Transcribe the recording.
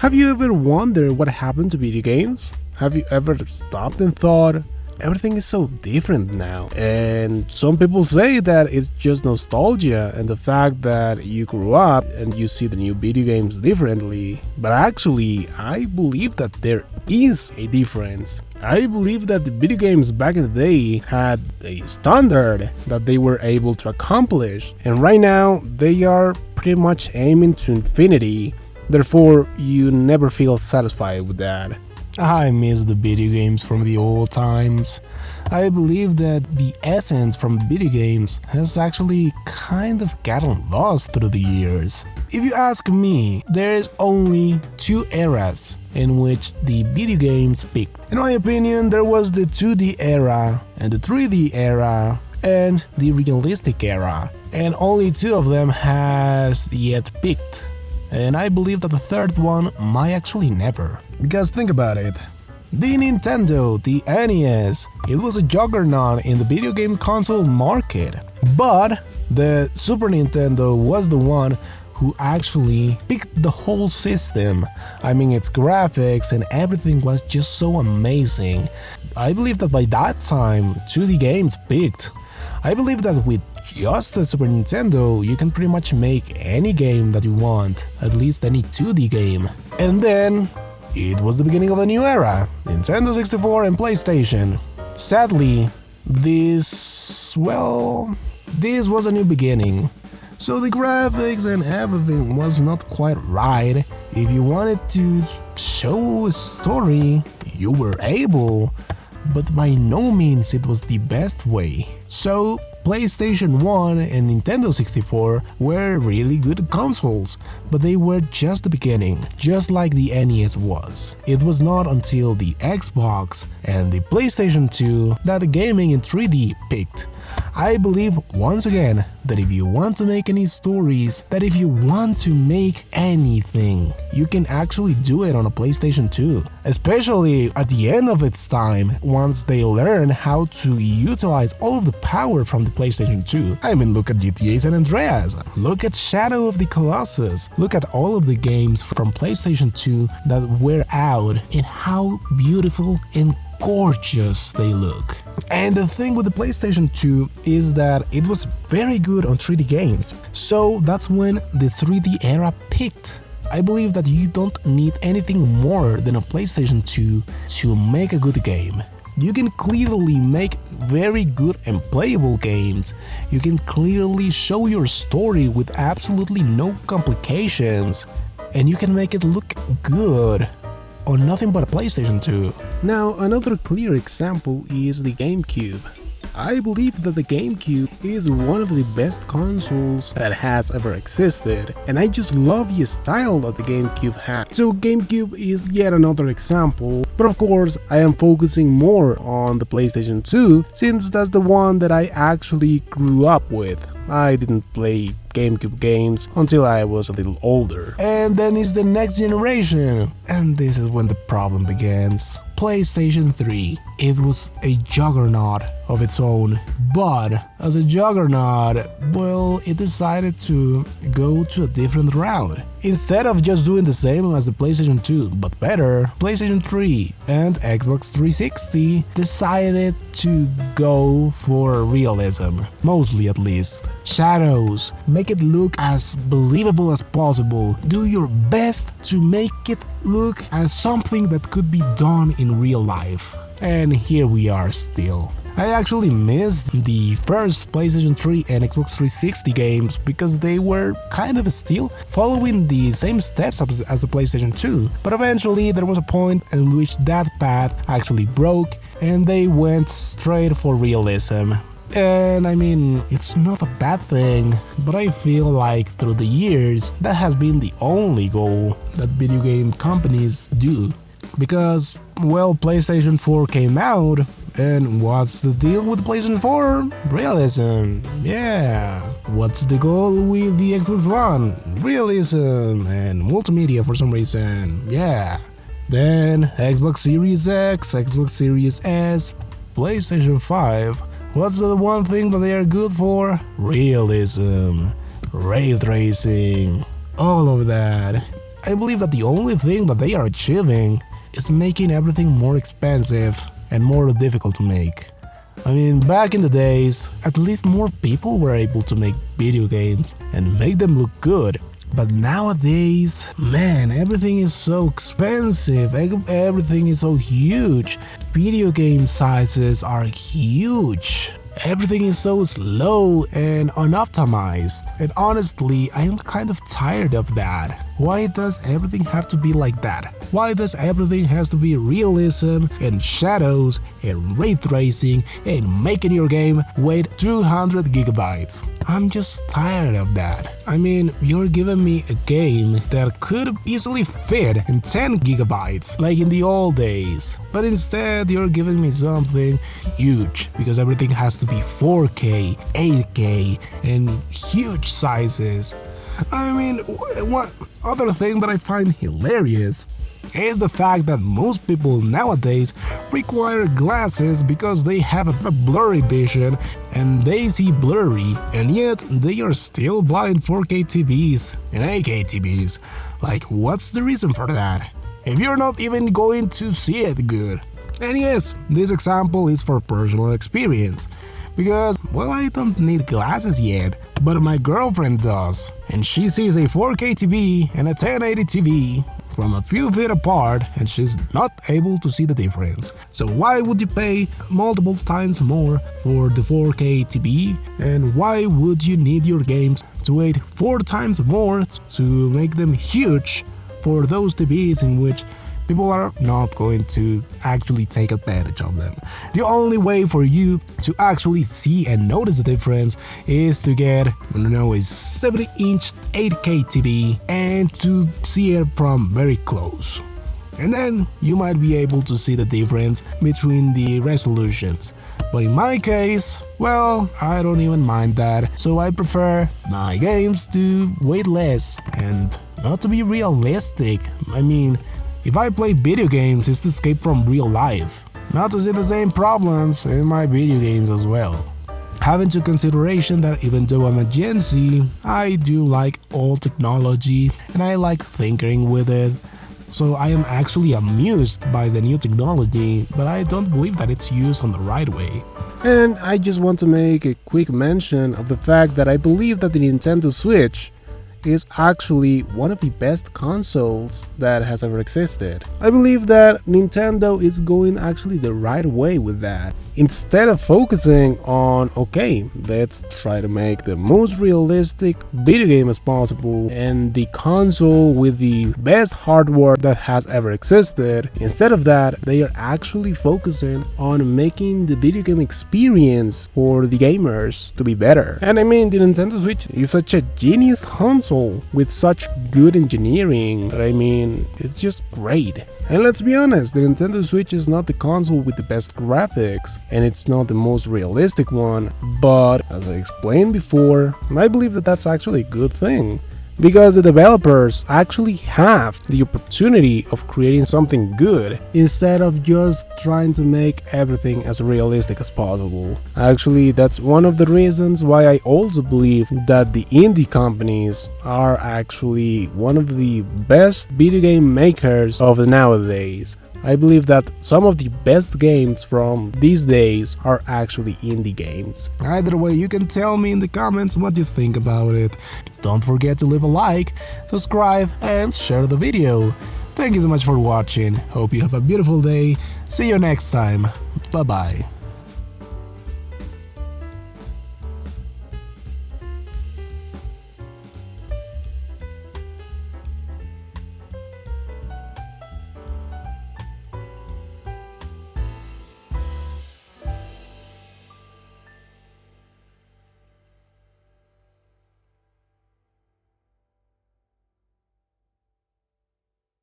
Have you ever wondered what happened to video games? Have you ever stopped and thought, everything is so different now? And some people say that it's just nostalgia and the fact that you grew up and you see the new video games differently. But actually, I believe that there is a difference. I believe that the video games back in the day had a standard that they were able to accomplish, and right now they are pretty much aiming to infinity. Therefore, you never feel satisfied with that. I miss the video games from the old times. I believe that the essence from video games has actually kind of gotten lost through the years. If you ask me, there is only two eras in which the video games peaked. In my opinion, there was the 2D era and the 3D era and the realistic era, and only two of them has yet peaked. And I believe that the third one might actually never. Because think about it. The Nintendo, the NES, it was a juggernaut in the video game console market. But the Super Nintendo was the one who actually picked the whole system. I mean, its graphics and everything was just so amazing. I believe that by that time, 2D games peaked. I believe that with just a Super Nintendo, you can pretty much make any game that you want, at least any 2D game. And then, it was the beginning of a new era, Nintendo 64 and PlayStation. Sadly, this was a new beginning. So the graphics and everything was not quite right. If you wanted to show a story, you were able, but by no means it was the best way. So PlayStation 1 and Nintendo 64 were really good consoles, but they were just the beginning, just like the NES was. It was not until the Xbox and the PlayStation 2 that the gaming in 3D peaked. I believe once again that if you want to make any stories, that if you want to make anything, you can actually do it on a PlayStation 2. Especially at the end of its time, once they learn how to utilize all of the power from the PlayStation 2. I mean, look at GTA San Andreas, look at Shadow of the Colossus, look at all of the games from PlayStation 2 that were out and how beautiful and gorgeous they look. And the thing with the PlayStation 2 is that it was very good on 3D games, so that's when the 3D era peaked. I believe that you don't need anything more than a PlayStation 2 to make a good game. You can clearly make very good and playable games. You can clearly show your story with absolutely no complications, and you can make it look good on nothing but a PlayStation 2. Now, another clear example is the GameCube. I believe that the GameCube is one of the best consoles that has ever existed, and I just love the style that the GameCube had. So GameCube is yet another example, but of course I am focusing more on the PlayStation 2 since that's the one that I actually grew up with. I didn't play GameCube games until I was a little older. And then is the next generation, and this is when the problem begins. PlayStation 3. It was a juggernaut of its own, but as a juggernaut, well, it decided to go to a different route. Instead of just doing the same as the PlayStation 2, but better, PlayStation 3 and Xbox 360 decided to go for realism, mostly at least. Shadows, make it look as believable as possible. Do your best to make it look as something that could be done in real life. And here we are still. I actually missed the first PlayStation 3 and Xbox 360 games because they were kind of still following the same steps as the PlayStation 2. But eventually there was a point in which that path actually broke and they went straight for realism. And I mean, it's not a bad thing, but I feel like through the years that has been the only goal that video game companies do. Because, well, PlayStation 4 came out, and what's the deal with PlayStation 4? Realism, yeah. What's the goal with the Xbox One? Realism and multimedia for some reason, yeah. Then Xbox Series X, Xbox Series S, PlayStation 5. What's the one thing that they are good for? Realism, ray tracing, all of that. I believe that the only thing that they are achieving is making everything more expensive and more difficult to make. I mean, back in the days, at least more people were able to make video games and make them look good. But nowadays, man, everything is so expensive, everything is so huge. Video game sizes are huge. Everything is so slow and unoptimized, and honestly, I am kind of tired of that. Why does everything have to be like that? Why does everything has to be realism and shadows and ray tracing and making your game weigh 200 gigabytes? I'm just tired of that. I mean, you're giving me a game that could easily fit in 10 gigabytes, like in the old days. But instead, you're giving me something huge, because everything has to be 4K, 8K, and huge sizes. I mean, what other thing that I find hilarious is the fact that most people nowadays require glasses because they have a blurry vision and they see blurry, and yet they are still buying 4K TVs and 8K TVs. Like, what's the reason for that? If you're not even going to see it good. And yes, this example is for personal experience. Because, well, I don't need glasses yet, but my girlfriend does. And she sees a 4K TV and a 1080 TV from a few feet apart, and she's not able to see the difference. So why would you pay multiple times more for the 4K TV? And why would you need your games to wait 4 times more to make them huge for those TVs in which people are not going to actually take advantage of them? The only way for you to actually see and notice the difference is to get, I don't know, a 70-inch 8K TV and to see it from very close. And then you might be able to see the difference between the resolutions. But in my case, well, I don't even mind that, so I prefer my games to wait less and not to be realistic. I mean, if I play video games, it's to escape from real life, not to see the same problems in my video games as well. Having to consideration that even though I'm a Gen Z, I do like old technology and I like tinkering with it. So I am actually amused by the new technology, but I don't believe that it's used on the right way. And I just want to make a quick mention of the fact that I believe that the Nintendo Switch is actually one of the best consoles that has ever existed. I believe that Nintendo is going actually the right way with that. Instead of focusing on, okay, let's try to make the most realistic video game as possible and the console with the best hardware that has ever existed, instead of that, they are actually focusing on making the video game experience for the gamers to be better. And I mean, the Nintendo Switch is such a genius console with such good engineering. I mean, it's just great. And let's be honest, the Nintendo Switch is not the console with the best graphics, and it's not the most realistic one, but as I explained before, I believe that that's actually a good thing, because the developers actually have the opportunity of creating something good instead of just trying to make everything as realistic as possible. Actually, that's one of the reasons why I also believe that the indie companies are actually one of the best video game makers of nowadays. I believe that some of the best games from these days are actually indie games. Either way, you can tell me in the comments what you think about it. Don't forget to leave a like, subscribe, and share the video. Thank you so much for watching. Hope you have a beautiful day. See you next time. Bye bye.